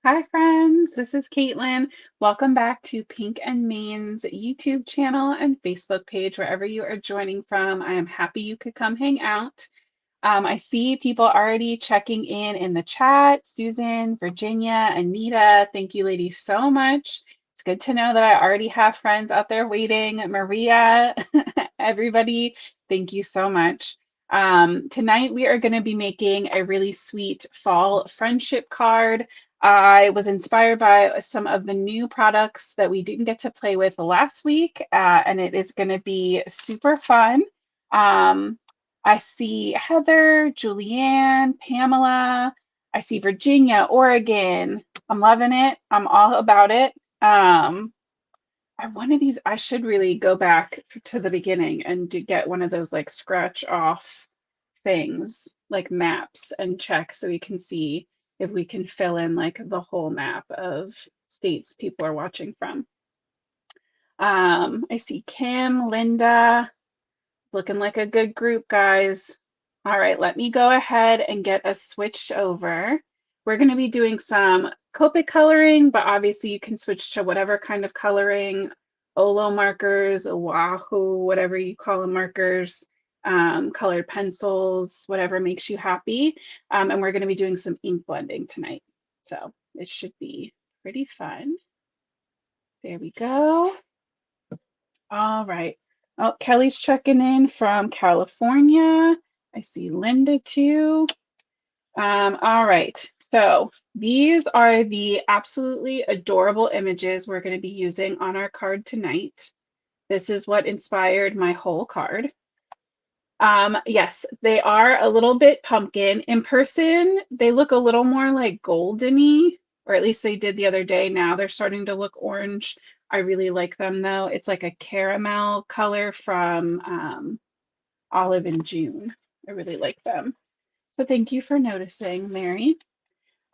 Hi, friends. This is Caitlin. Welcome back to Pink and Main's YouTube channel and Facebook page, wherever you are joining from. I am happy you could come hang out. I see people already checking in the chat. Susan, Virginia, Anita, thank you, ladies, so much. It's good to know that I already have friends out there waiting. Maria, everybody, thank you so much. Tonight, we are going to be making a really sweet fall friendship card. I was inspired by some of the new products that we didn't get to play with last week, and it is going to be super fun. I see Heather, Julianne, Pamela. I see Virginia, Oregon. I'm loving it. I'm all about it. One of these, I should really go back to the beginning and get one of those like scratch off things, like maps, and check so we can see if we can fill in like the whole map of states people are watching from. I see Kim, Linda, looking like a good group, guys. All right, let me go ahead and get us switched over. We're going to be doing some Copic coloring, but obviously you can switch to whatever kind of coloring, Olo markers, Wahoo, whatever you call them, markers, colored pencils, whatever makes you happy. And we're going to be doing some ink blending tonight. So it should be pretty fun. There we go. All right. Oh, Kelly's checking in from California. I see Linda too. All right. So these are the absolutely adorable images we're going to be using on our card tonight. This is what inspired my whole card. Yes, they are a little bit pumpkin. In person, they look a little more like goldeny, or at least they did the other day. Now they're starting to look orange. I really like them though. It's like a caramel color from Olive and June. I really like them. So thank you for noticing, Mary.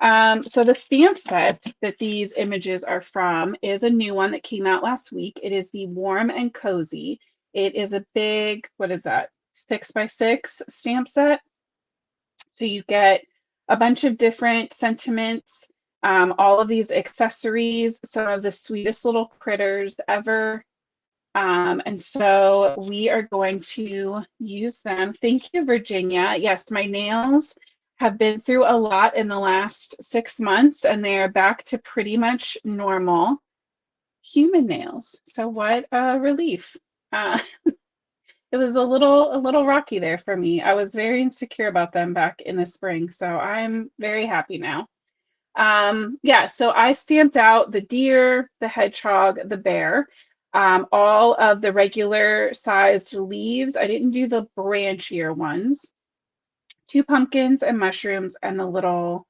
So the stamp set that these images are from is a new one that came out last week. It is the Warm and Cozy. It is a big, what is that, 6x6 stamp set. So you get a bunch of different sentiments, all of these accessories, some of the sweetest little critters ever. And so we are going to use them. Thank you, Virginia. Yes, my nails have been through a lot in the last 6 months, and they are back to pretty much normal human nails. So what a relief. Uh, it was a little rocky there for me. I was very insecure about them back in the spring, so I'm very happy now. Yeah, so I stamped out the deer, the hedgehog, the bear, all of the regular sized leaves. I didn't do the branchier ones. 2 pumpkins and mushrooms and the little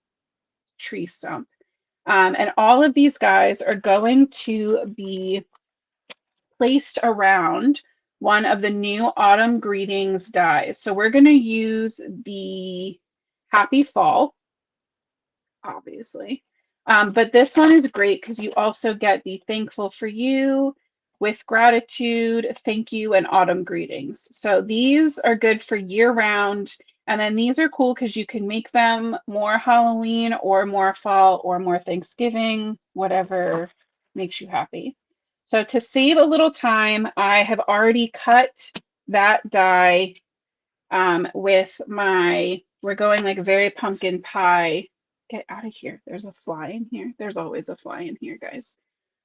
tree stump. And all of these guys are going to be placed around one of the new Autumn Greetings dies. So we're going to use the Happy Fall, obviously. But this one is great because you also get the Thankful for You, With Gratitude, Thank You, and Autumn Greetings. So these are good for year round. And then these are cool because you can make them more Halloween or more fall or more Thanksgiving, whatever makes you happy. So to save a little time, I have already cut that die with my, we're going like very pumpkin pie. Get out of here. There's a fly in here. There's always a fly in here, guys.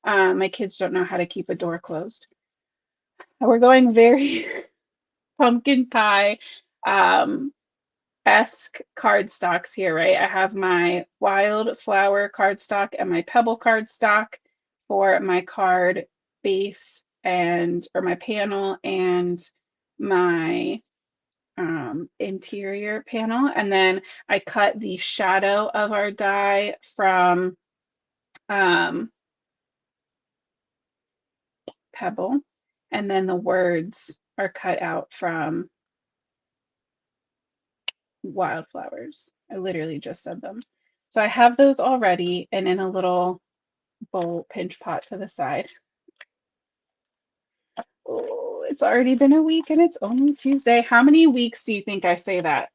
My kids don't know how to keep a door closed. We're going very pumpkin pie esque cardstocks here, right? I have my wildflower cardstock and my pebble cardstock for my card base and or my panel and my interior panel. And then I cut the shadow of our die from Pebble. And then the words are cut out from Wildflowers. I literally just said them. So I have those already and in a little bowl pinch pot to the side. Oh, it's already been a week and it's only Tuesday. How many weeks do you think I say that?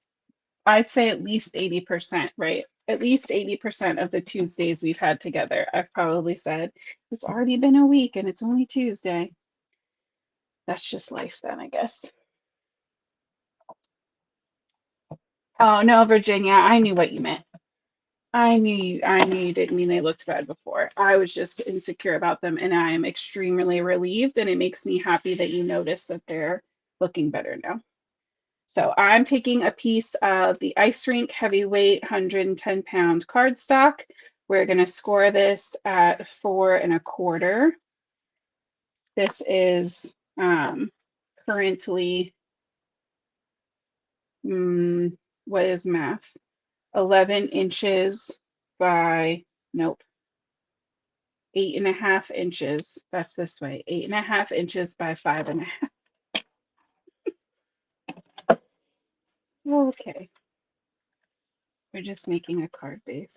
I'd say at least 80%, right? at least 80% of the Tuesdays we've had together. I've probably said, it's already been a week and it's only Tuesday. That's just life then, I guess. Oh no, Virginia, I knew what you meant. I knew you didn't mean they looked bad before. I was just insecure about them, and I am extremely relieved, and it makes me happy that you notice that they're looking better now. So I'm taking a piece of the Ice Rink Heavyweight 110-pound cardstock. We're going to score this at 4.25. This is currently, what is math? 11 inches by, nope, 8.5 inches. That's this way, 8.5 inches by 5.5. Okay, we're just making a card base.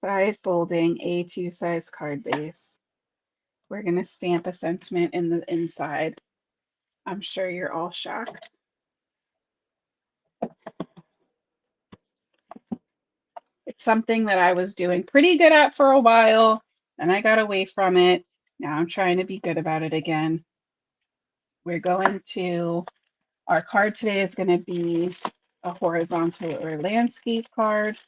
Side folding A2 size card base. We're going to stamp a sentiment in the inside. I'm sure you're all shocked. It's something that I was doing pretty good at for a while, and I got away from it. Now I'm trying to be good about it again. We're going to, our card today is going to be a horizontal or landscape card.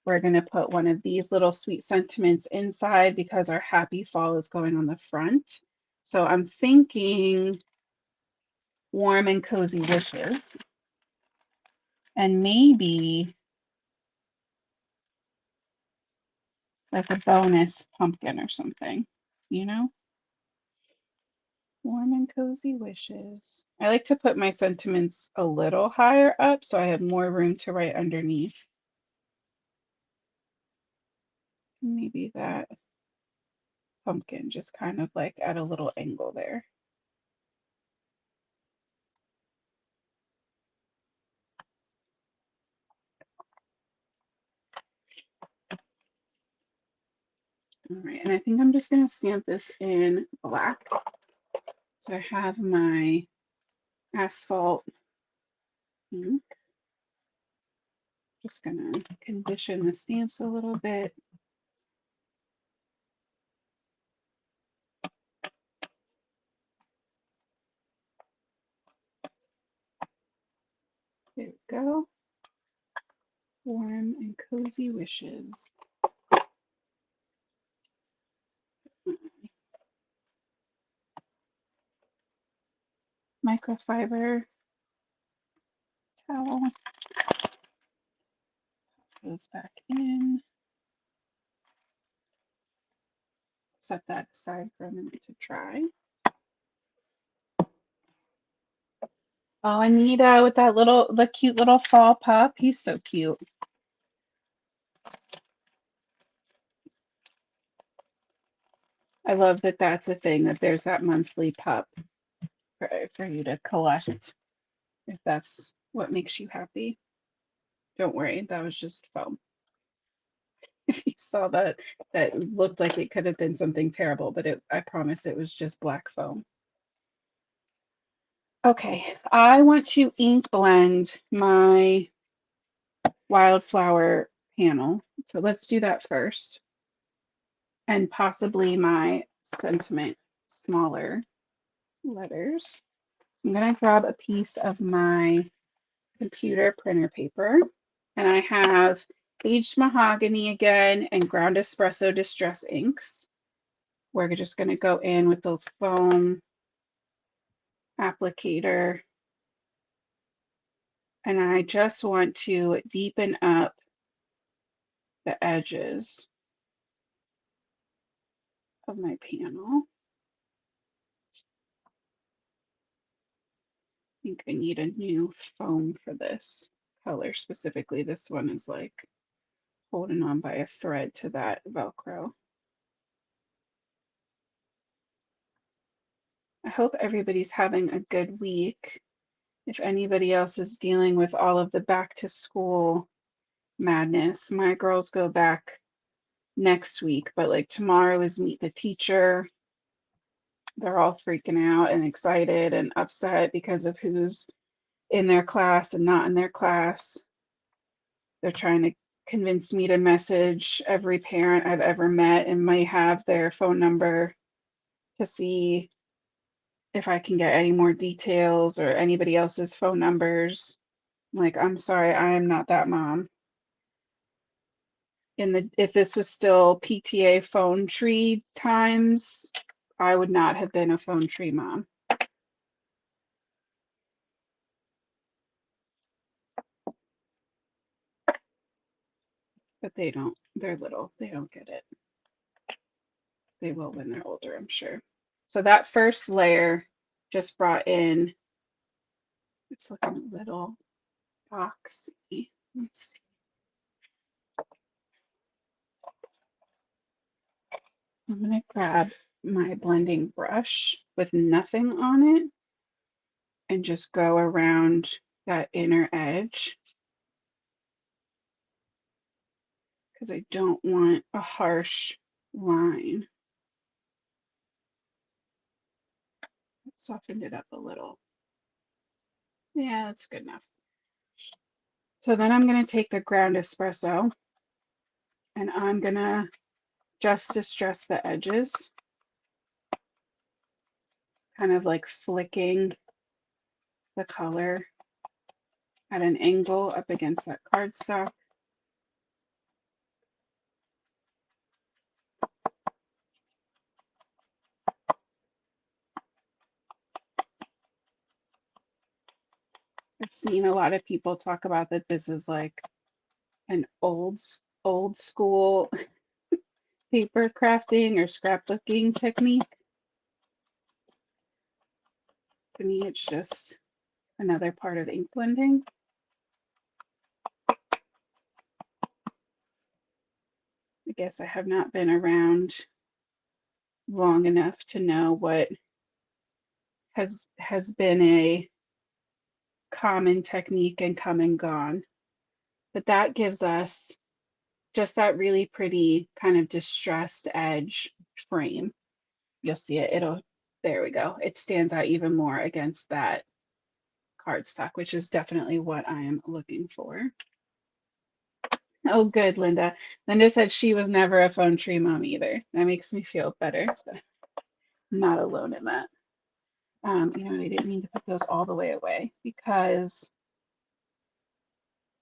We're going to put one of these little sweet sentiments inside because our happy fall is going on the front. So I'm thinking warm and cozy wishes. And maybe like a bonus pumpkin or something, you know? Warm and cozy wishes. I like to put my sentiments a little higher up so I have more room to write underneath. Maybe that pumpkin just kind of like at a little angle there. All right, and I think I'm just going to stamp this in black. So I have my asphalt ink. Just going to condition the stamps a little bit. There we go. Warm and cozy wishes. Microfiber towel goes back in. Set that aside for a minute to dry. Oh, Anita with that the cute little fall pup. He's so cute. I love that that's a thing, that there's that monthly pup for you to collect if that's what makes you happy. Don't worry, that was just foam. If you saw that, that looked like it could have been something terrible, but I promise it was just black foam. Okay, I want to ink blend my wildflower panel. So let's do that first. And possibly my sentiment smaller letters. I'm going to grab a piece of my computer printer paper, and I have aged mahogany again and ground espresso distress inks. We're just going to go in with the foam applicator, and I just want to deepen up the edges of my panel. I think I need a new foam for this color specifically. This one is like holding on by a thread to that Velcro. I hope everybody's having a good week. If anybody else is dealing with all of the back to school madness, my girls go back next week, but like tomorrow is meet the teacher. They're all freaking out and excited and upset because of who's in their class and not in their class. They're trying to convinced me to message every parent I've ever met and might have their phone number to see if I can get any more details or anybody else's phone numbers. Like, I'm sorry, I am not that mom. If this was still PTA phone tree times, I would not have been a phone tree mom. But they're little, they don't get it. They will when they're older, I'm sure. So that first layer just brought in, it's looking a little boxy. Let's see. I'm gonna grab my blending brush with nothing on it and just go around that inner edge because I don't want a harsh line. Softened it up a little. Yeah, that's good enough. So then I'm going to take the ground espresso and I'm going to just distress the edges, kind of like flicking the color at an angle up against that cardstock. I've seen a lot of people talk about that this is like an old school paper crafting or scrapbooking technique. To me, it's just another part of ink blending. I guess I have not been around long enough to know what has been a common technique and come and gone. But that gives us just that really pretty kind of distressed edge frame. You'll see it, there we go. It stands out even more against that cardstock, which is definitely what I am looking for. Oh, good, Linda. Linda said she was never a phone tree mom either. That makes me feel better. So I'm not alone in that. You know what? I didn't mean to put those all the way away because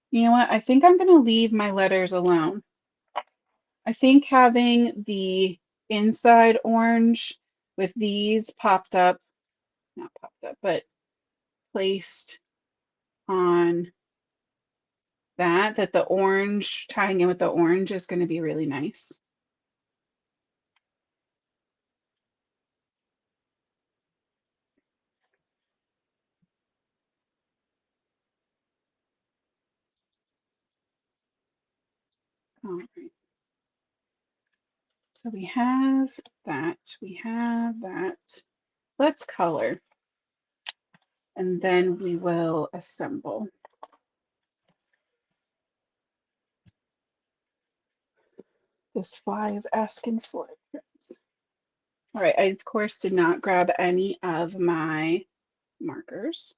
you know what? I think I'm going to leave my letters alone. I think having the inside orange with these popped up, not popped up, but placed on that the orange, tying in with the orange is going to be really nice. All right. So we have that, we have that. Let's color and then we will assemble. This fly is asking for it, friends. All right, I of course did not grab any of my markers.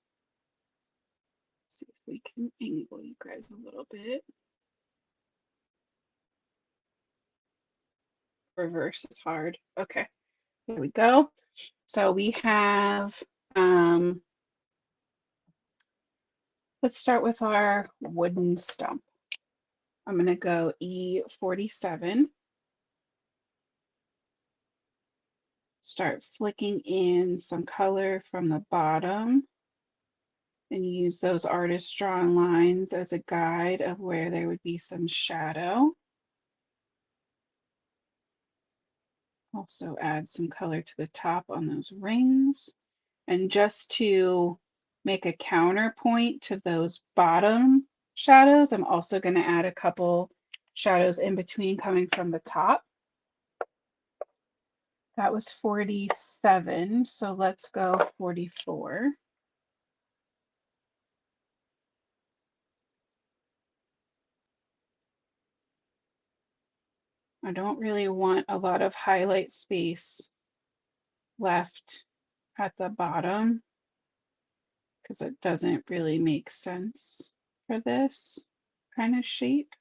Let's see if we can angle you guys a little bit. Reverse is hard. Okay, here we go. So we have, let's start with our wooden stump. I'm gonna go E47. Start flicking in some color from the bottom and use those artist drawn lines as a guide of where there would be some shadow. Also add some color to the top on those rings. And just to make a counterpoint to those bottom shadows, I'm also going to add a couple shadows in between coming from the top. That was 47, so let's go 44. I don't really want a lot of highlight space left at the bottom because it doesn't really make sense for this kind of shape.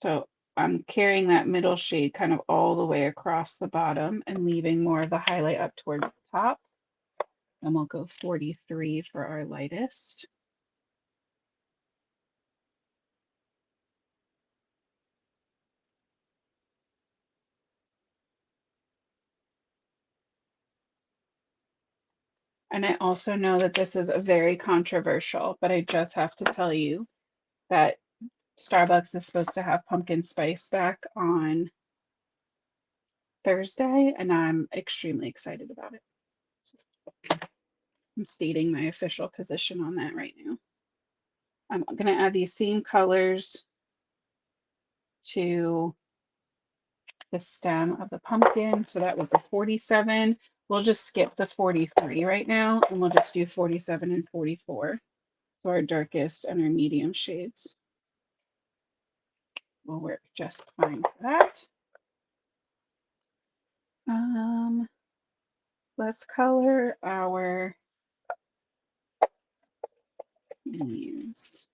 So I'm carrying that middle shade kind of all the way across the bottom and leaving more of the highlight up towards the top. And we'll go 43 for our lightest. And I also know that this is a very controversial, but I just have to tell you that Starbucks is supposed to have pumpkin spice back on Thursday, and I'm extremely excited about it. I'm stating my official position on that right now. I'm going to add these same colors to the stem of the pumpkin. So that was a 47. We'll just skip the 43 right now, and we'll just do 47 and 44. So our darkest and our medium shades will work just fine for that. Let's color our leaves.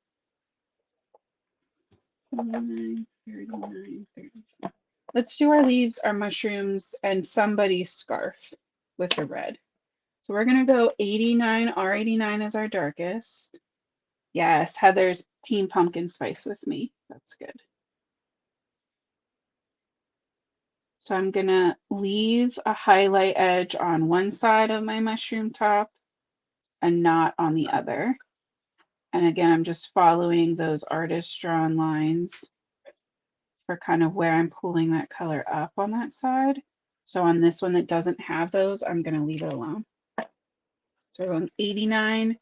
29, 39, 34. Let's do our leaves, our mushrooms, and somebody's scarf with the red. So we're going to go 89. R89 is our darkest. Yes, Heather's Team Pumpkin Spice with me. That's good. So I'm going to leave a highlight edge on one side of my mushroom top and not on the other. And again, I'm just following those artist drawn lines for kind of where I'm pulling that color up on that side. So on this one that doesn't have those, I'm going to leave it alone. So we're going 89,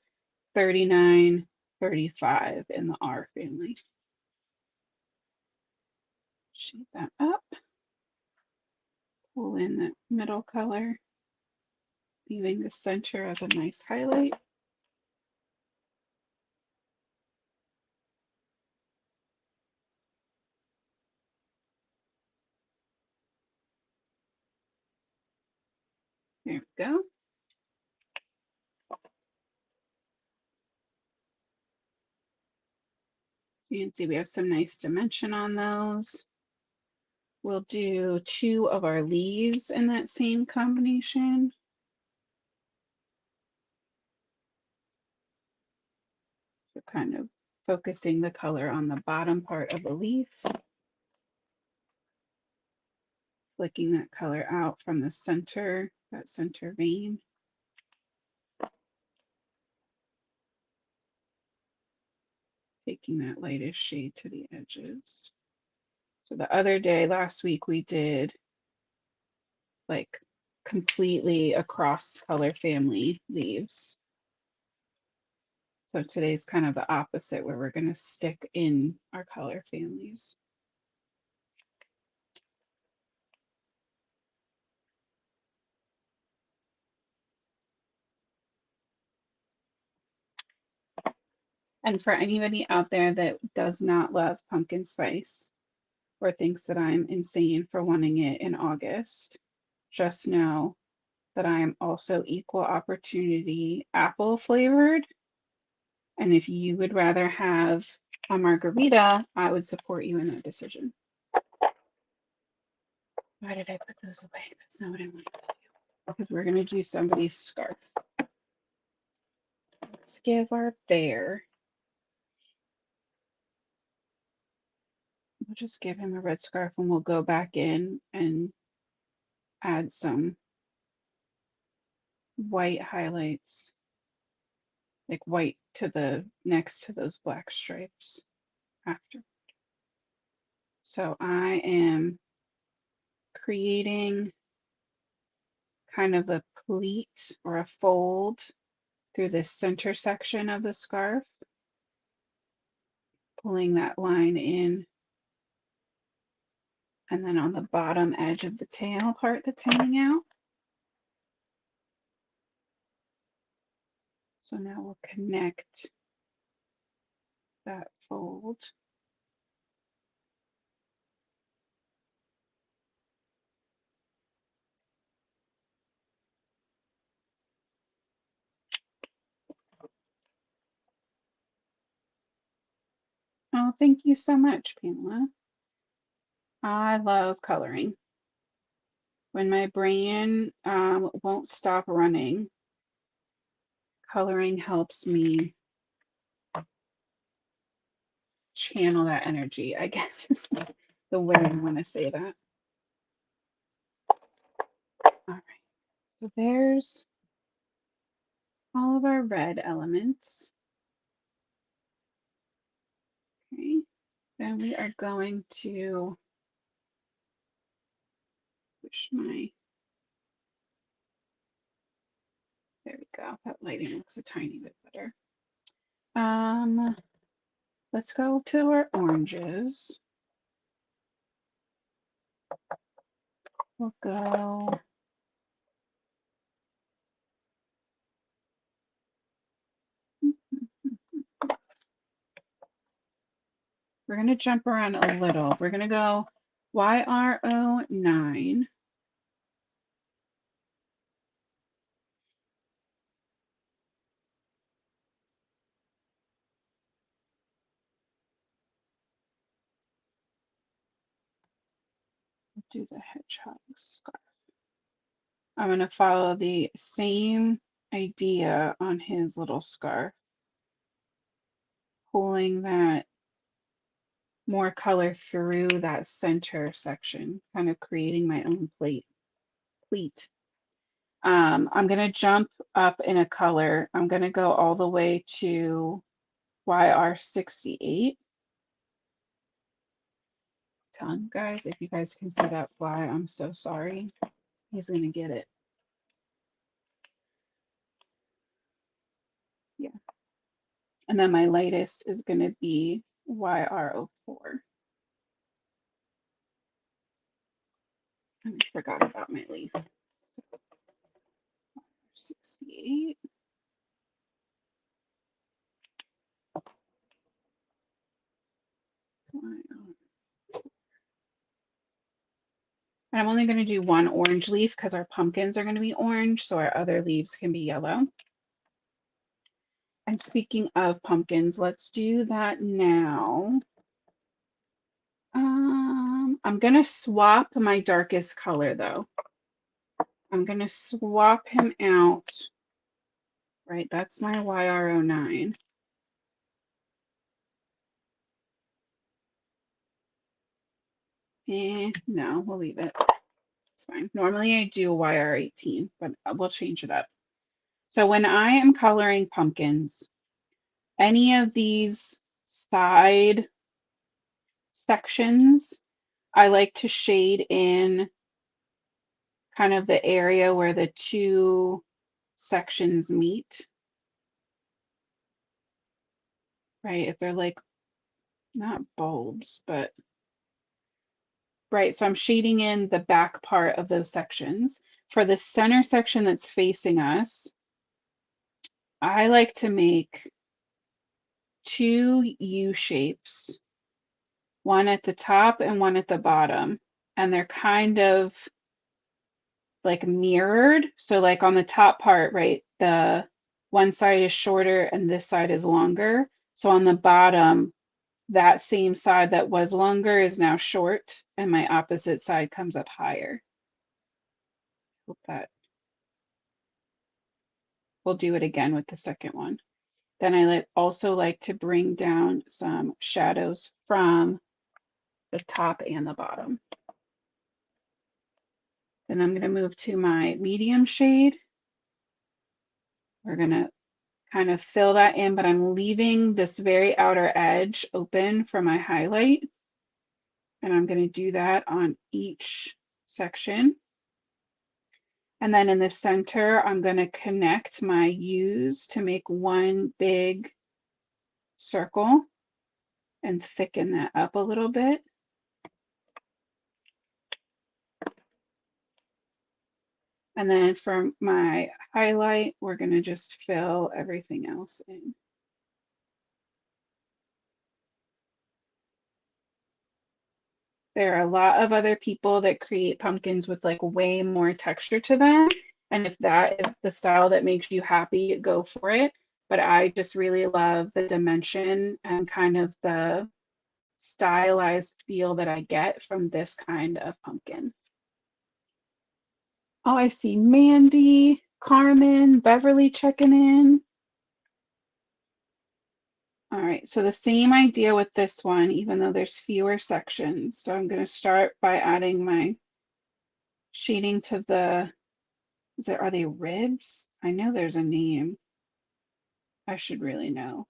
39, 35 in the R family. Shade that up. Pull in that middle color, leaving the center as a nice highlight. There we go. So you can see we have some nice dimension on those. We'll do 2 of our leaves in that same combination. So kind of focusing the color on the bottom part of the leaf. Flicking that color out from the center, that center vein. Taking that lightest shade to the edges. So the other day, last week, we did like completely across color family leaves. So today's kind of the opposite, where we're going to stick in our color families. And for anybody out there that does not love pumpkin spice or thinks that I'm insane for wanting it in August, just know that I am also equal opportunity apple flavored. And if you would rather have a margarita, I would support you in that decision. Why did I put those away? That's not what I wanted to do. Because we're going to do somebody's scarf. Let's give our bear. We'll just give him a red scarf and we'll go back in and add some white highlights, like white to the next to those black stripes after. So I am creating kind of a pleat or a fold through this center section of the scarf, pulling that line in, and then on the bottom edge of the tail part that's hanging out. So now we'll connect that fold. Oh, thank you so much, Pamela. I love coloring. When my brain won't stop running, coloring helps me channel that energy, I guess is the way I want to say that. All right, so there's all of our red elements. Okay, then we are going to push my, there we go, that lighting looks a tiny bit better. Let's go to our oranges. We'll go we're going to jump around a little. We're going to go YR09. Do the hedgehog scarf. I'm going to follow the same idea on his little scarf, pulling that more color through that center section, kind of creating my own pleat. I'm going to jump up in a color. I'm going to go all the way to YR68. Telling you guys, if you guys can see that fly, I'm so sorry. He's going to get it. Yeah. And then my lightest is going to be YR04. I forgot about my leaf. 68. And I'm only going to do one orange leaf because our pumpkins are going to be orange, so our other leaves can be yellow. And speaking of pumpkins, let's do that now. I'm going to swap my darkest color though. I'm going to swap him out. Right, that's my YR09. No, we'll leave it. It's fine. Normally I do YR18, but we'll change it up. So when I am coloring pumpkins, any of these side sections, I like to shade in kind of the area where the two sections meet. Right, if they're like, not bulbs, but right, so I'm shading in the back part of those sections. For the center section that's facing us, I like to make two U shapes, one at the top and one at the bottom. And they're kind of like mirrored. So like on the top part, right, the one side is shorter and this side is longer. So on the bottom, that same side that was longer is now short and my opposite side comes up higher. Hope that. We'll do it again with the second one. Then I also like to bring down some shadows from the top and the bottom. Then I'm going to move to my medium shade. We're going to kind of fill that in, but I'm leaving this very outer edge open for my highlight. And I'm going to do that on each section. And then in the center, I'm going to connect my U's to make one big circle and thicken that up a little bit. And then for my highlight, we're going to just fill everything else in. There are a lot of other people that create pumpkins with like way more texture to them. And if that is the style that makes you happy, go for it. But I just really love the dimension and kind of the stylized feel that I get from this kind of pumpkin. Oh, I see Mandy, Carmen, Beverly checking in. All right, so the same idea with this one, even though there's fewer sections. So I'm going to start by adding my shading to the, are they ribs? I know there's a name. I should really know.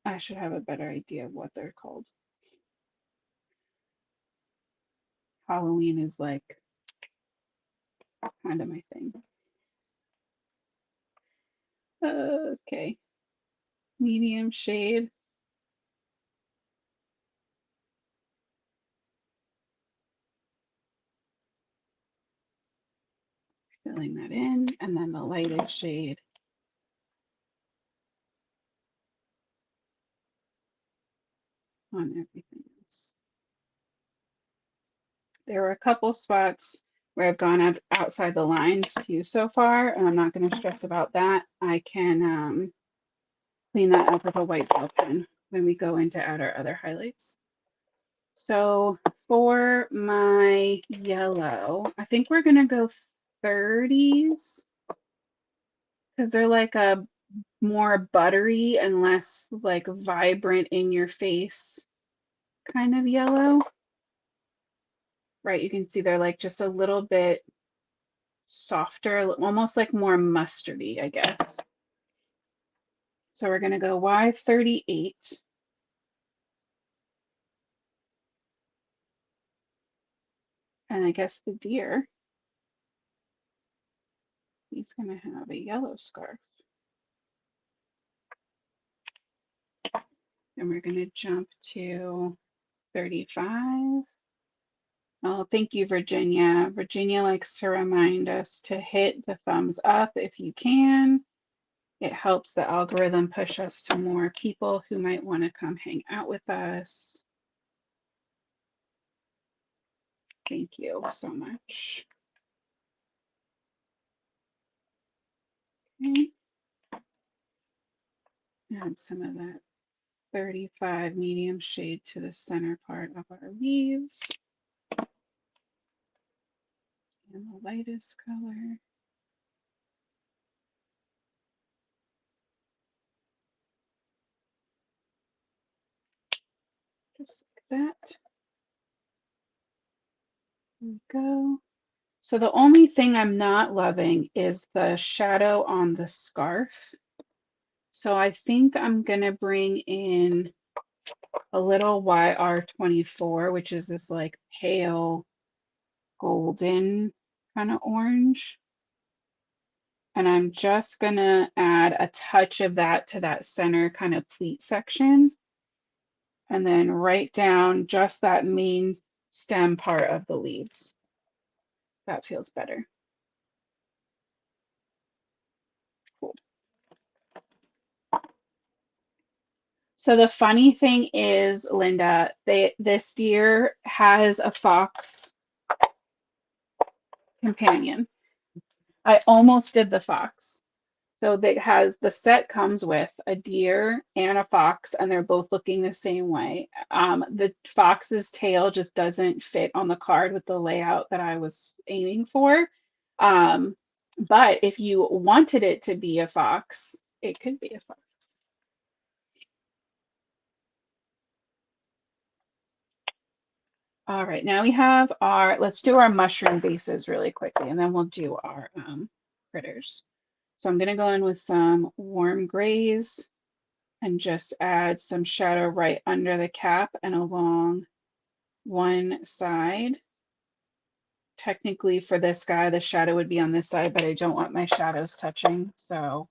I should have a better idea of what they're called. Halloween is like kind of my thing. Okay, medium shade. Filling that in, and then the lighted shade on everything else. There were a couple spots where I've gone outside the lines too so far, and I'm not going to stress about that. I can clean that up with a white gel pen when we go in to add our other highlights. So for my yellow, I think we're going to go 30s because they're like a more buttery and less like vibrant in your face kind of yellow. Right, you can see they're like just a little bit softer, almost like more mustardy, I guess. So we're going to go Y38. And I guess the deer, he's going to have a yellow scarf. And we're going to jump to 35. Oh, thank you, Virginia. Virginia likes to remind us to hit the thumbs up if you can. It helps the algorithm push us to more people who might want to come hang out with us. Thank you so much. Okay. Add some of that 35 medium shade to the center part of our leaves. And the lightest color. Just like that. There we go. So the only thing I'm not loving is the shadow on the scarf. So I think I'm gonna bring in a little YR24, which is this like pale golden kind of orange. And I'm just gonna add a touch of that to that center kind of pleat section. And then right down just that main stem part of the leaves. That feels better. Cool. So the funny thing is, Linda, this deer has a fox companion. I almost did the fox. So the set comes with a deer and a fox, and they're both looking the same way. The fox's tail just doesn't fit on the card with the layout that I was aiming for. But if you wanted it to be a fox, it could be a fox. All right, now we have let's do our mushroom bases really quickly, and then we'll do our critters. So I'm gonna go in with some warm grays and just add some shadow right under the cap and along one side. Technically for this guy, the shadow would be on this side, but I don't want my shadows touching. So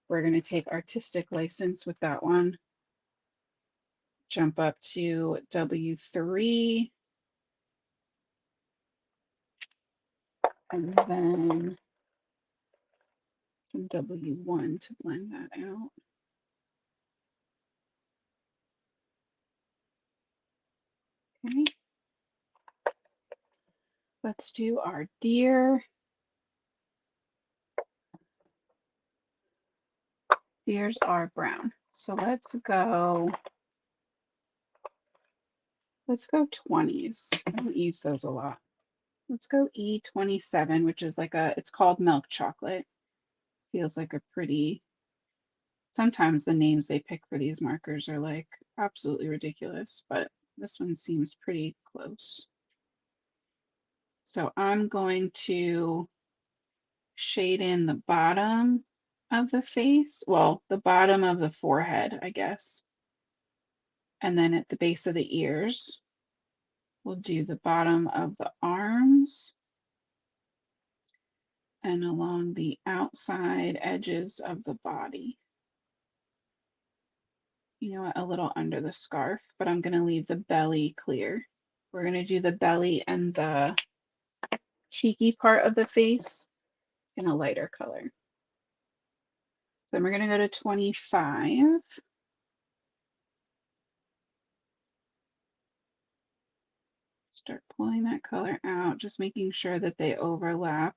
we're gonna take artistic license with that one. Jump up to W3. And then some W1 to blend that out. Okay. Let's do our deer. Deers are brown. So let's go Let's go 20s. I don't use those a lot. Let's go E27, which is like it's called milk chocolate. Feels like a pretty, sometimes the names they pick for these markers are like absolutely ridiculous, but this one seems pretty close. So I'm going to shade in the bottom of the face, well, the bottom of the forehead, I guess. And then at the base of the ears, we'll do the bottom of the arms and along the outside edges of the body. You know what, a little under the scarf, but I'm going to leave the belly clear. We're going to do the belly and the cheeky part of the face in a lighter color. So then we're going to go to 25. Start pulling that color out, just making sure that they overlap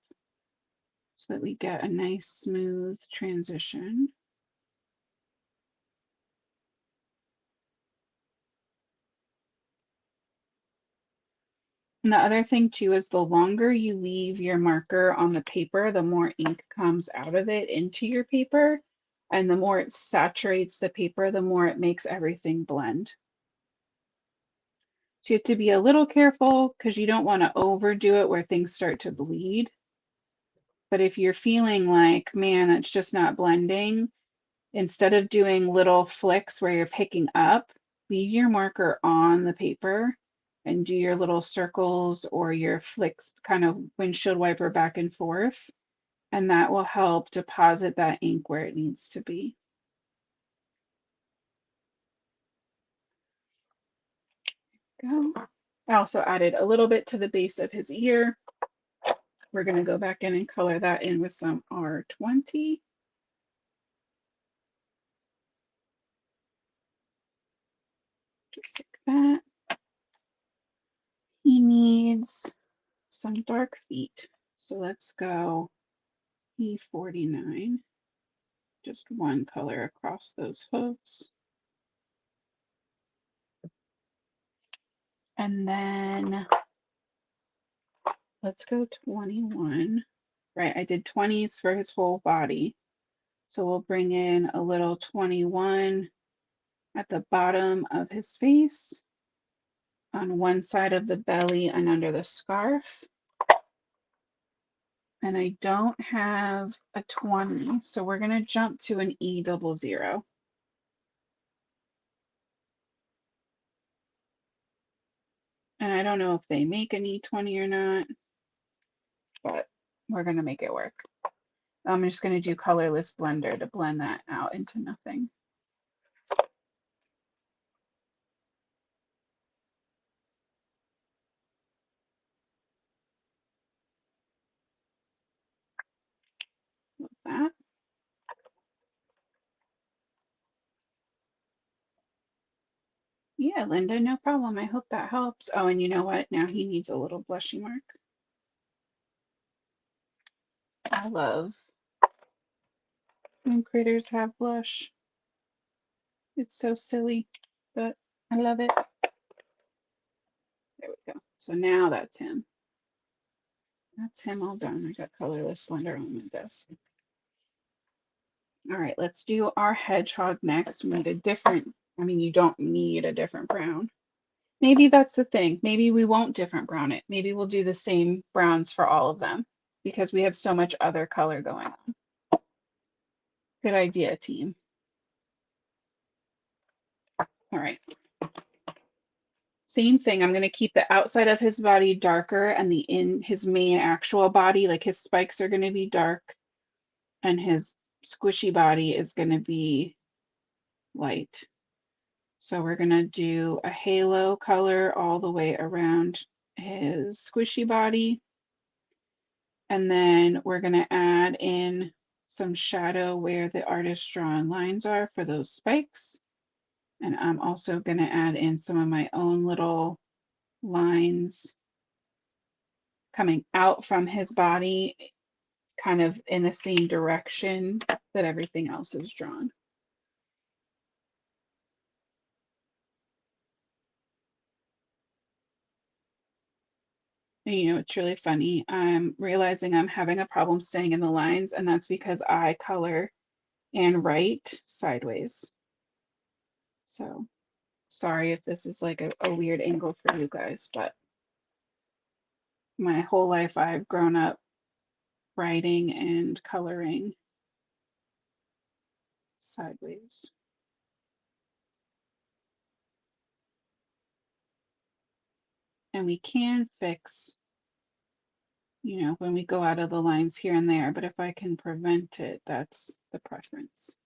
so that we get a nice smooth transition. And the other thing too is the longer you leave your marker on the paper, the more ink comes out of it into your paper. And the more it saturates the paper, the more it makes everything blend. So you have to be a little careful because you don't want to overdo it where things start to bleed. But if you're feeling like, man, it's just not blending, instead of doing little flicks where you're picking up, leave your marker on the paper and do your little circles or your flicks, kind of windshield wiper back and forth. And that will help deposit that ink where it needs to be. Go. I also added a little bit to the base of his ear. We're going to go back in and color that in with some R20. Just like that. He needs some dark feet. So let's go E49. Just one color across those hooves. And then let's go 21. Right, I did 20s for his whole body. So we'll bring in a little 21 at the bottom of his face, on one side of the belly and under the scarf. And I don't have a 20, so we're going to jump to an E00. And I don't know if they make an E20 or not, but we're going to make it work. I'm just going to do colorless blender to blend that out into nothing. Like that. Yeah, Linda, no problem. I hope that helps. Oh, and you know what? Now he needs a little blushy mark. I love when critters have blush. It's so silly, but I love it. There we go. So now that's him. That's him all done. I got colorless blender on my desk. All right, let's do our hedgehog next. We need a different, I mean, you don't need a different brown. Maybe that's the thing. Maybe we won't different brown it. Maybe we'll do the same browns for all of them because we have so much other color going on. Good idea, team. All right. Same thing. I'm going to keep the outside of his body darker and his main actual body, like his spikes are going to be dark and his squishy body is going to be light. So we're going to do a halo color all the way around his squishy body. And then we're going to add in some shadow where the artist's drawn lines are for those spikes. And I'm also going to add in some of my own little lines coming out from his body, kind of in the same direction that everything else is drawn. And you know, it's really funny. I'm realizing I'm having a problem staying in the lines, and that's because I color and write sideways. So sorry if this is like a weird angle for you guys, but my whole life I've grown up writing and coloring sideways. And we can fix, you know, when we go out of the lines here and there, but if I can prevent it, that's the preference.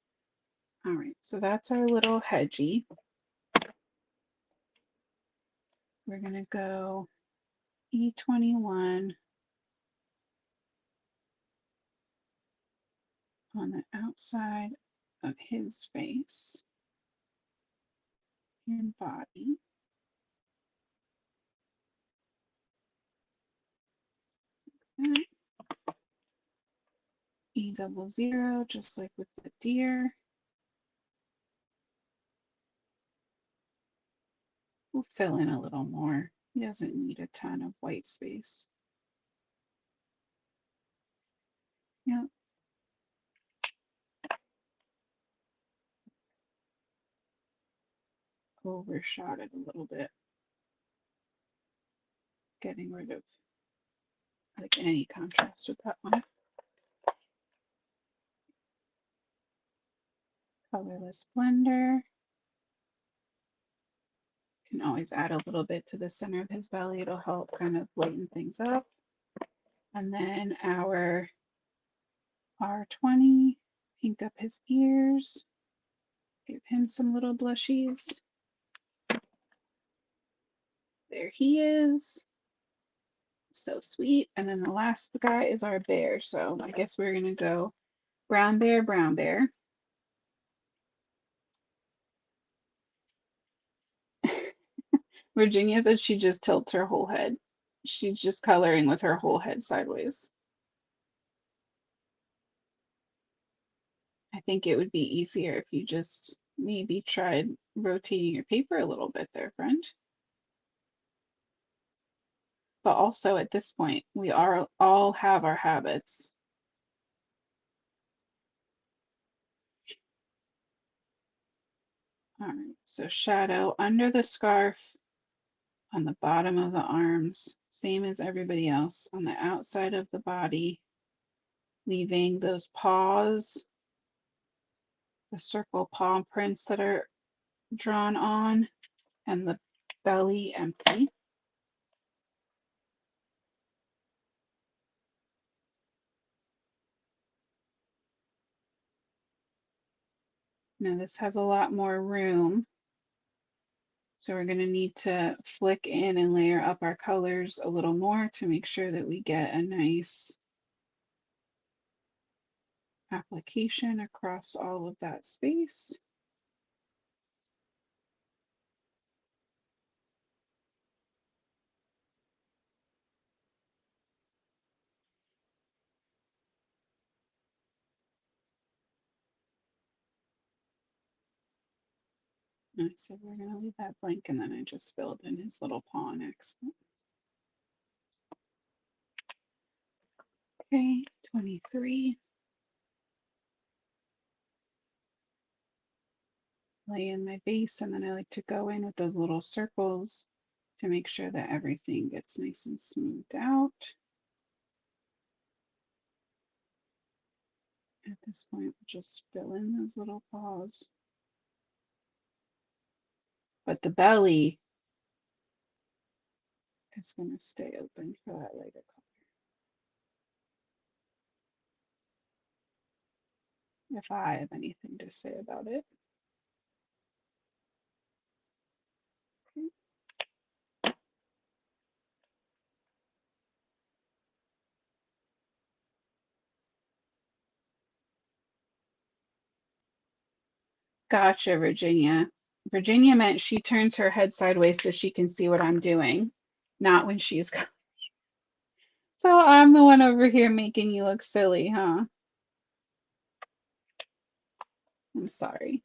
All right, so that's our little hedgie. We're gonna go E21 on the outside of his face and body. And E00, just like with the deer. We'll fill in a little more. He doesn't need a ton of white space. Yep. Overshot it a little bit. Getting rid of like any contrast with that one. Colorless blender. Can always add a little bit to the center of his belly. It'll help kind of lighten things up. And then our R20, pink up his ears. Give him some little blushies. There he is. So sweet. And then the last guy is our bear. So I guess we're going to go brown bear, brown bear. Virginia said she just tilts her whole head. She's just coloring with her whole head sideways. I think it would be easier if you just maybe tried rotating your paper a little bit there, friend. But also at this point, we are all have our habits. All right, so shadow under the scarf on the bottom of the arms, same as everybody else, on the outside of the body, leaving those paws, the circle paw prints that are drawn on, and the belly empty. Now this has a lot more room, so we're going to need to flick in and layer up our colors a little more to make sure that we get a nice application across all of that space. And I said we're going to leave that blank, and then I just filled in his little paw and accent. Okay, 23. Lay in my base, and then I like to go in with those little circles to make sure that everything gets nice and smoothed out. At this point, we'll just fill in those little paws. But the belly is going to stay open for that lighter color. If I have anything to say about it. Okay. Gotcha, Virginia. Virginia meant she turns her head sideways so she can see what I'm doing, not when she's. So I'm the one over here making you look silly, huh? I'm sorry.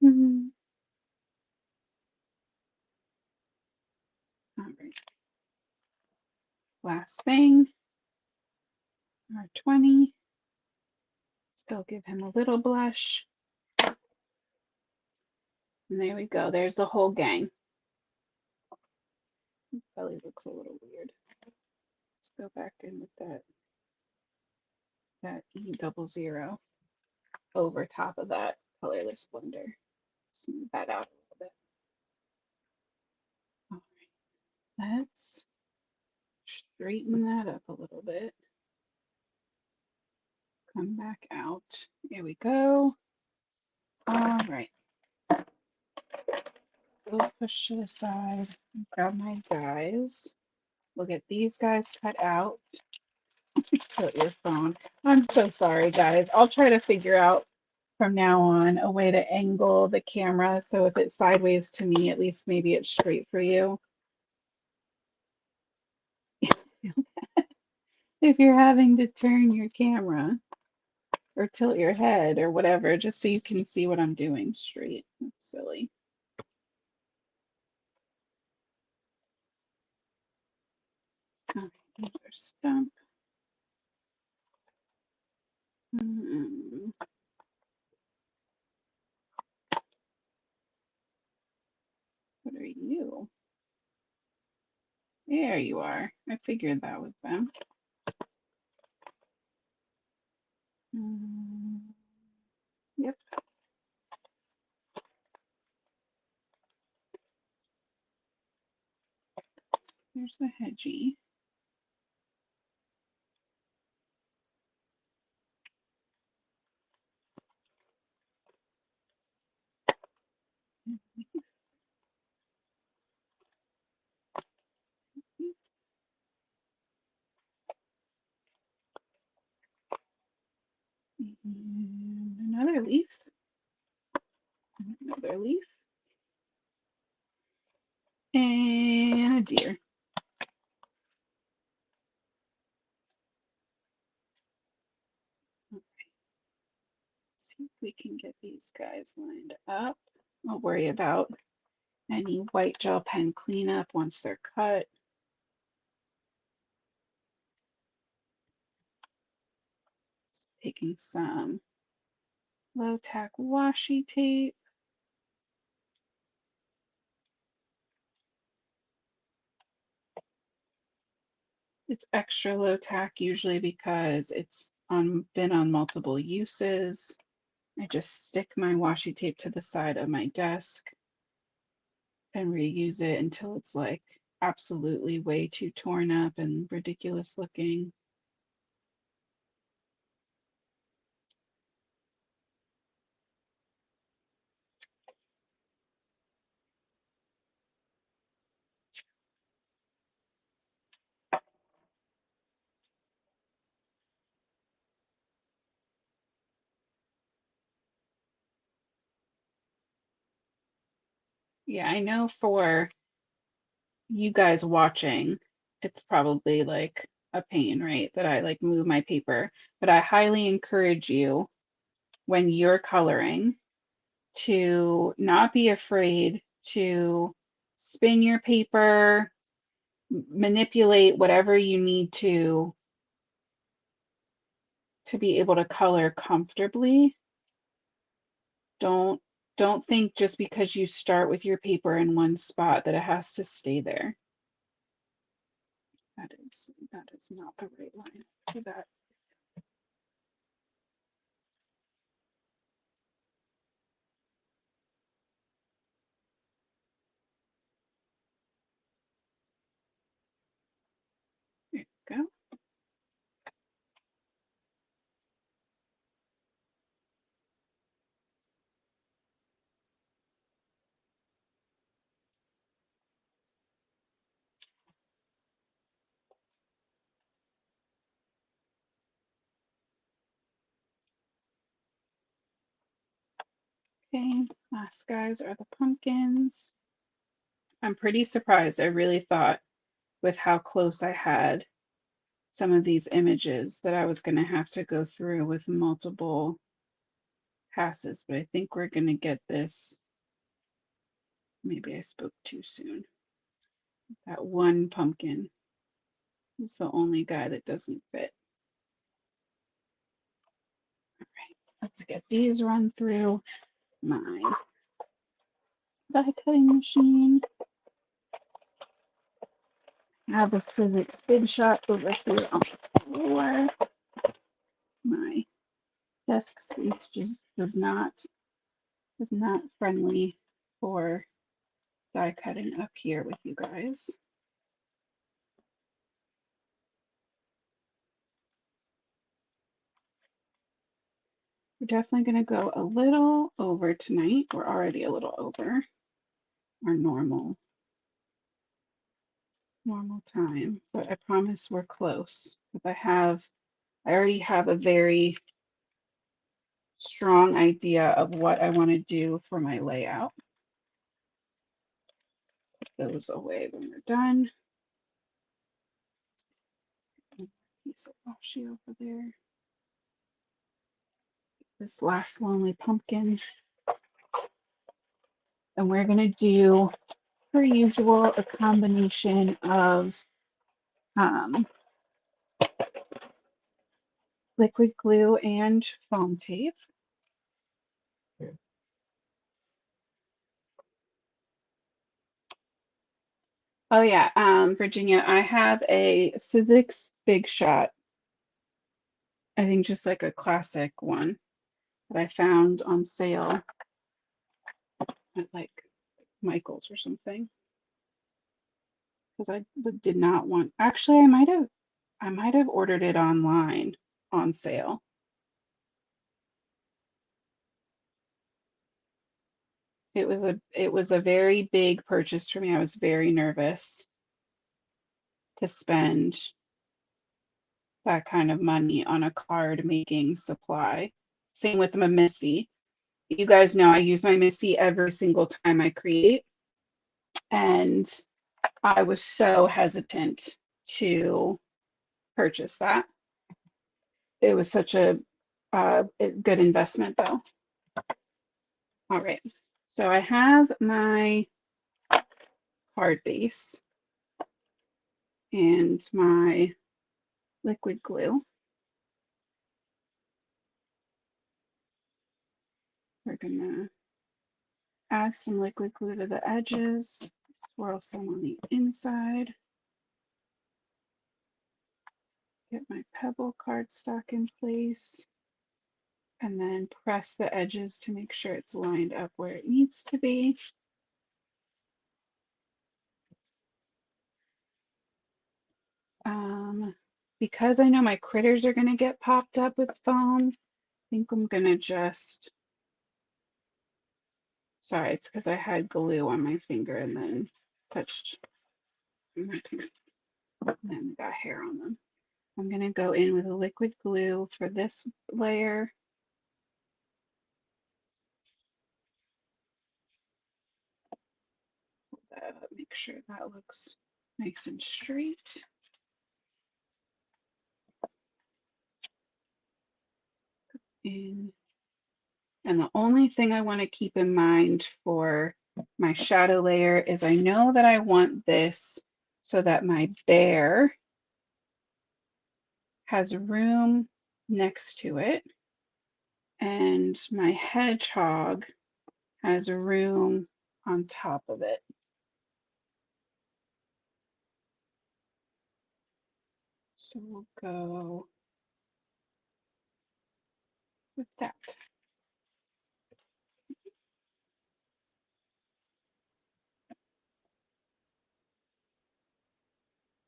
All right. last thing, our 20. Still give him a little blush. And there we go. There's the whole gang. His belly looks a little weird. Let's go back in with that E00 over top of that colorless blender. Smooth that out a little bit. All right, let's straighten that up a little bit. Come back out. Here we go. All right. We'll push to the side. Grab my guys. We'll get these guys cut out. Put your phone. I'm so sorry, guys. I'll try to figure out from now on a way to angle the camera so if it's sideways to me, at least maybe it's straight for you. If you're having to turn your camera or tilt your head or whatever, just so you can see what I'm doing straight. That's silly. All right, there's our stump. What are you? There you are. I figured that was them. Yep. There's the hedgie. And another leaf. Another leaf. And a deer. Okay. See if we can get these guys lined up. I'll worry about any white gel pen cleanup once they're cut. Just taking some low tack washi tape. It's extra low tack usually because it's been on multiple uses. I just stick my washi tape to the side of my desk and reuse it until it's like absolutely way too torn up and ridiculous looking. Yeah, I know for you guys watching, it's probably like a pain, right? That I like move my paper, but I highly encourage you when you're coloring to not be afraid to spin your paper, manipulate whatever you need to be able to color comfortably. Don't think just because you start with your paper in one spot that it has to stay there. That is not the right line for that. There you go. Okay, last guys are the pumpkins. I'm pretty surprised. I really thought with how close I had some of these images that I was going to have to go through with multiple passes, but I think we're going to get this. Maybe I spoke too soon. That one pumpkin He's the only guy that doesn't fit. All right, let's get these run through my die cutting machine. I have a Sizzix Big Shot over here on the floor. My desk space just is not friendly for die cutting up here with you guys. We're definitely going to go a little over tonight. We're already a little over our normal time, but I promise we're close because I already have a very strong idea of what I want to do for my layout. Put those away when we're done. Piece of washi over there. This last lonely pumpkin. And we're going to do, per usual, a combination of liquid glue and foam tape. Oh yeah, Virginia, I have a Sizzix Big Shot. I think just like a classic one that I found on sale at like Michael's or something. Because I did not want, actually I might have ordered it online on sale. It was a very big purchase for me. I was very nervous to spend that kind of money on a card making supply. Same with my Missy. You guys know I use my Missy every single time I create. And I was so hesitant to purchase that. It was such a good investment though. All right, so I have my card base and my liquid glue. We're gonna add some liquid glue to the edges, swirl some on the inside. Get my pebble cardstock in place and then press the edges to make sure it's lined up where it needs to be. Because I know my critters are gonna get popped up with foam, I think I'm gonna just, sorry, it's because I had glue on my finger and then touched, and then got hair on them. I'm gonna go in with a liquid glue for this layer. Make sure that looks nice and straight. In. And the only thing I want to keep in mind for my shadow layer is I know that I want this so that my bear has room next to it and my hedgehog has room on top of it. So we'll go with that.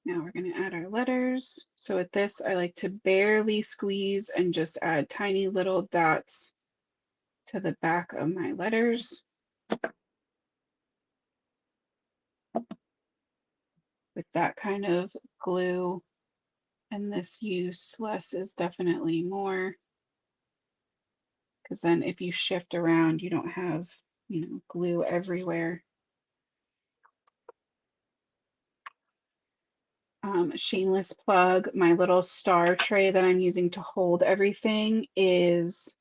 Now we're going to add our letters. So with this, I like to barely squeeze and just add tiny little dots to the back of my letters. With that kind of glue and this use, less is definitely more. Because then if you shift around, you don't have, glue everywhere. Shameless plug, my little star tray that I'm using to hold everything is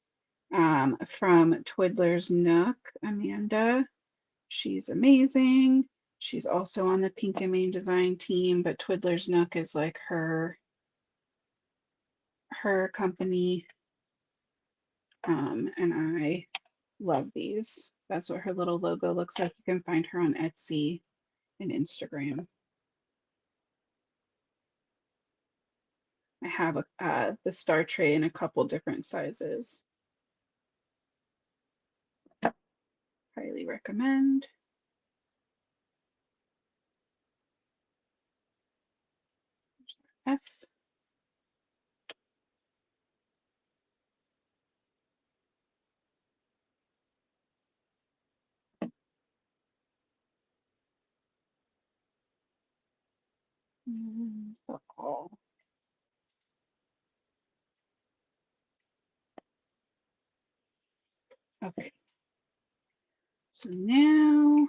from Twiddler's Nook, Amanda. She's amazing. She's also on the Pink and Main design team, but Twiddler's Nook is like her company. And I love these. That's what her little logo looks like. You can find her on Etsy and Instagram. I have the star tray in a couple different sizes. Highly recommend. F. The all. Okay. So now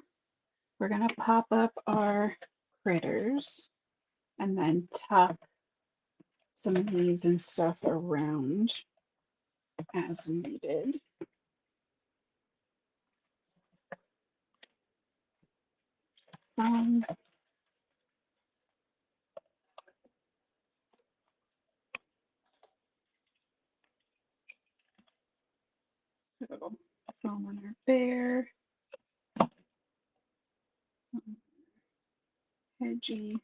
we're going to pop up our critters and then tuck some of these and stuff around as needed. So foam on our bear, Hedgie,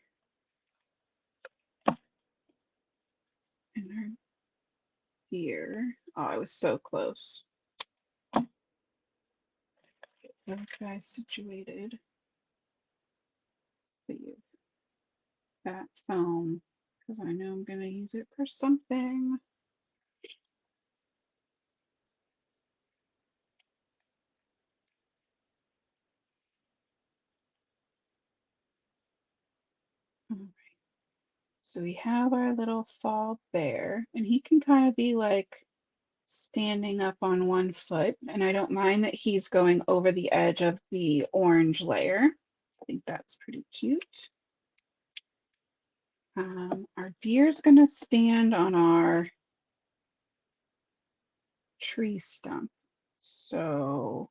and our deer. Oh, I was so close. Get those guys situated. Save that foam because I know I'm going to use it for something. All right. So we have our little fall bear, and he can kind of be like standing up on one foot, and I don't mind that he's going over the edge of the orange layer. I think that's pretty cute. Our deer's going to stand on our tree stump. So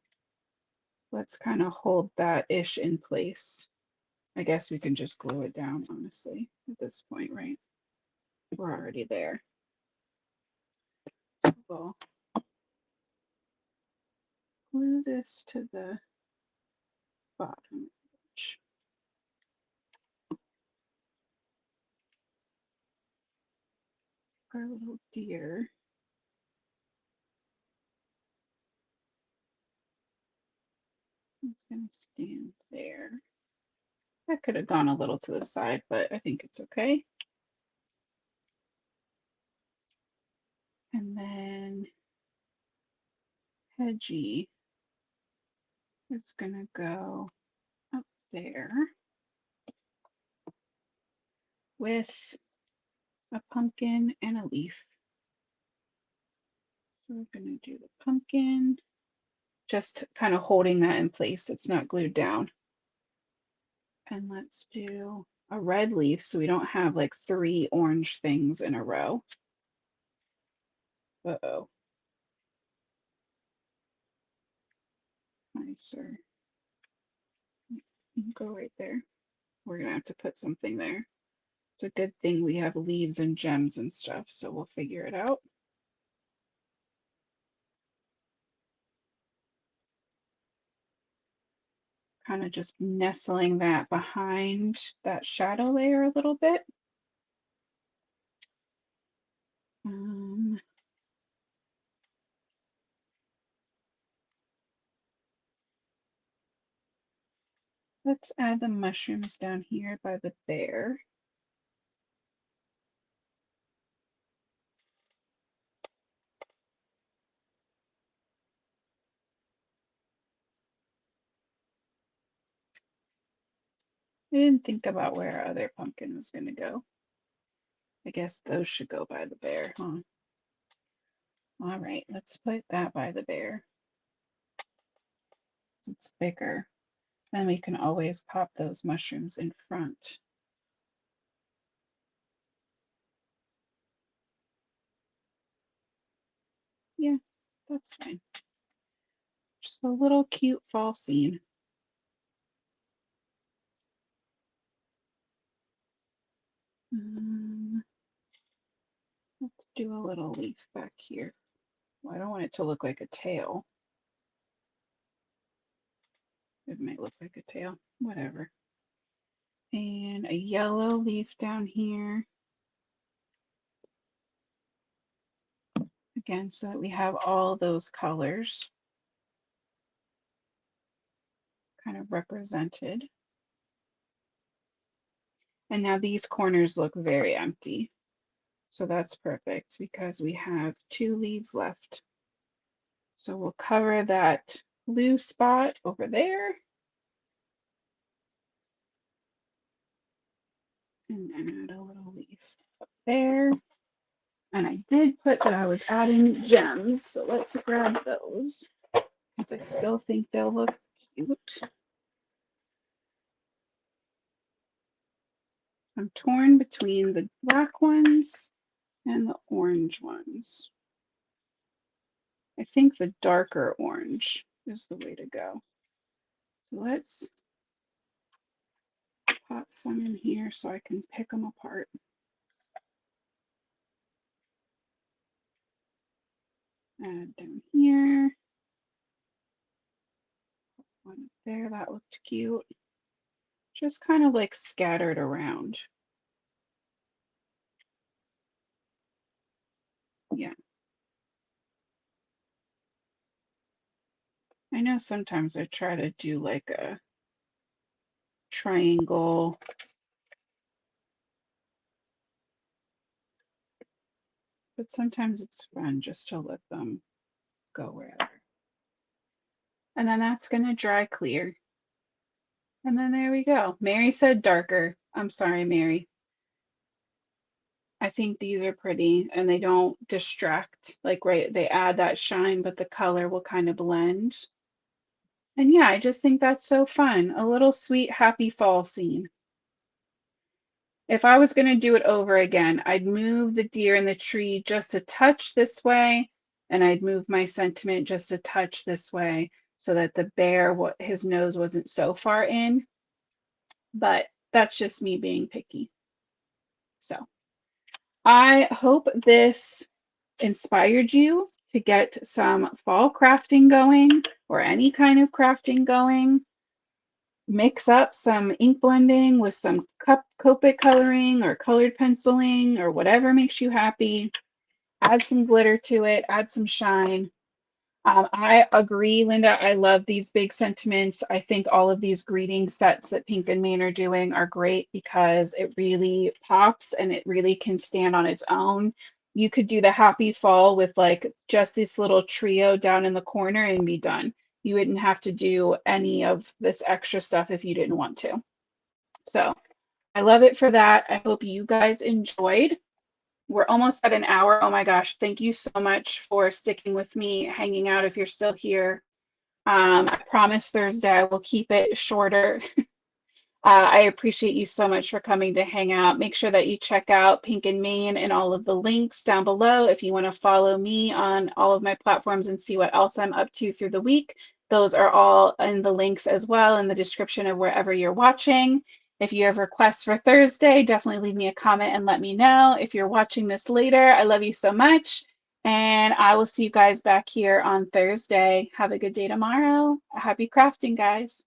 let's kind of hold that ish in place. I guess we can just glue it down, honestly, at this point, right? We're already there. So we'll glue this to the bottom edge. Our little deer. Is going to stand there. That could have gone a little to the side, but I think it's okay. And then Hedgie is going to go up there with a pumpkin and a leaf. So we're going to do the pumpkin, just kind of holding that in place. It's not glued down. And let's do a red leaf so we don't have like 3 orange things in a row. Uh-oh. Nicer. Go right there. We're going to have to put something there. It's a good thing we have leaves and gems and stuff, so we'll figure it out. Kind of just nestling that behind that shadow layer a little bit. Let's add the mushrooms down here by the bear. I didn't think about where our other pumpkin was going to go. I guess those should go by the bear, huh? All right, let's put that by the bear. It's bigger. Then we can always pop those mushrooms in front. Yeah, that's fine. Just a little cute fall scene. Let's do a little leaf back here. Well, I don't want it to look like a tail. It might look like a tail, whatever. And a yellow leaf down here. Again, so that we have all those colors kind of represented. And now these corners look very empty. So that's perfect because we have 2 leaves left. So we'll cover that blue spot over there. And add a little leaf up there. And I did put that I was adding gems, so let's grab those. Because I still think they'll look cute. I'm torn between the black ones and the orange ones. I think the darker orange is the way to go. So let's pop some in here so I can pick them apart. Add down here. One up there, that looked cute. Just kind of like scattered around. Yeah. I know sometimes I try to do like a triangle. But sometimes it's fun just to let them go wherever. And then that's going to dry clear. And then there we go. Mary said darker. I'm sorry, Mary. I think these are pretty and they don't distract. Like, right, they add that shine, but the color will kind of blend. And yeah, I just think that's so fun. A little sweet, happy fall scene. If I was going to do it over again, I'd move the deer in the tree just a touch this way, and I'd move my sentiment just a touch this way so that the bear, his nose wasn't so far in. But that's just me being picky. So I hope this inspired you to get some fall crafting going or any kind of crafting going. Mix up some ink blending with some Copic coloring or colored penciling or whatever makes you happy. Add some glitter to it, add some shine. I agree, Linda. I love these big sentiments. I think all of these greeting sets that Pink and Main are doing are great because it really pops and it really can stand on its own. You could do the happy fall with like just this little trio down in the corner and be done. You wouldn't have to do any of this extra stuff if you didn't want to. So I love it for that. I hope you guys enjoyed. We're almost at an hour. Oh my gosh, thank you so much for sticking with me, hanging out if you're still here. I promise Thursday I will keep it shorter. I appreciate you so much for coming to hang out. Make sure that you check out Pink and Main and all of the links down below if you want to follow me on all of my platforms and see what else I'm up to through the week. Those are all in the links as well in the description of wherever you're watching. If you have requests for Thursday, definitely leave me a comment and let me know. If you're watching this later, I love you so much. And I will see you guys back here on Thursday. Have a good day tomorrow. Happy crafting, guys.